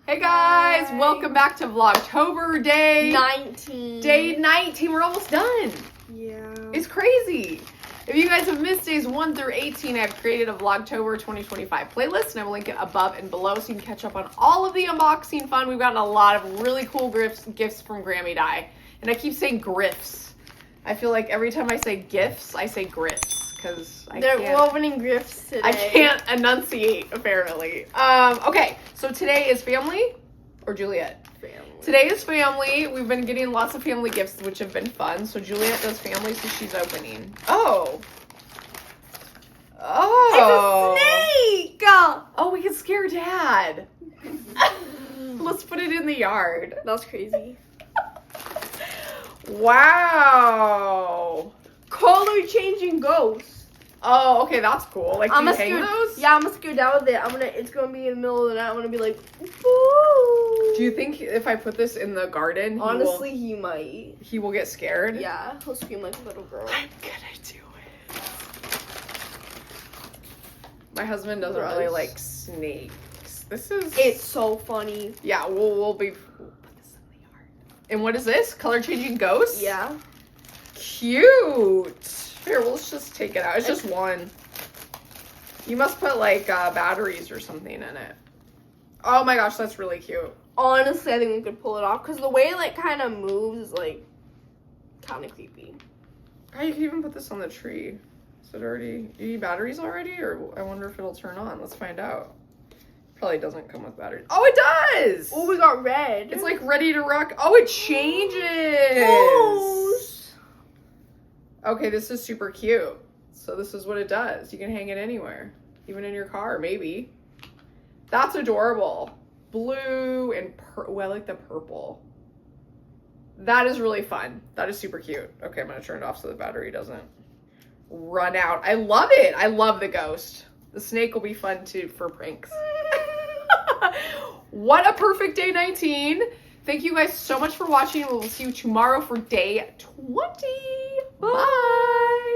Hey guys, Hi. welcome back to Vlogtober day 19. Day 19. We're almost done. Yeah. It's crazy. If you guys have missed days 1 through 18, I've created a Vlogtober 2025 playlist, and I will link it above and below so you can catch up on all of the unboxing fun. We've gotten a lot of really cool gifts from Grammi Dye. And I keep saying grifts. I feel like every time I say gifts, I say grifts because They're opening grifts today. I can't enunciate, apparently. Okay, so today is family or Juliet? Family. Today is family. We've been getting lots of family gifts, which have been fun. So Juliet does family, so she's opening. Oh. Oh. It's a snake! Oh, we can scare Dad. Let's put it in the yard. That's crazy. Wow. Color changing ghost. Oh, okay, that's cool. Like, do you hang those? Yeah, I'm gonna scoot down with it. It's gonna be in the middle of the night. I'm gonna be like, woo. Do you think if I put this in the garden, Honestly, he might. he will get scared? Yeah, he'll scream like a little girl. I'm gonna do it. My husband doesn't really like snakes. It's so funny. Yeah, we'll put this in the yard. And what is this? Color changing ghost? Yeah. Cute. Here, let's just take it out. It's just one. You must put like batteries or something in it. Oh my gosh, that's really cute. Honestly, I think we could pull it off because the way it like kind of moves is like kind of creepy. Oh, you can even put this on the tree. Is it already? Do you need batteries already? Or I wonder if it'll turn on. Let's find out. Probably doesn't come with batteries. Oh, it does! Oh, we got red. It's like ready to rock. Oh, it changes! Oh. Okay, this is super cute. So this is what it does. You can hang it anywhere. Even in your car, maybe. That's adorable. Blue and oh, I like the purple. That is really fun. That is super cute. Okay, I'm going to turn it off so the battery doesn't run out. I love it. I love the ghost. The snake will be fun too for pranks. What a perfect day 19. Thank you guys so much for watching. We'll see you tomorrow for day 20. Bye.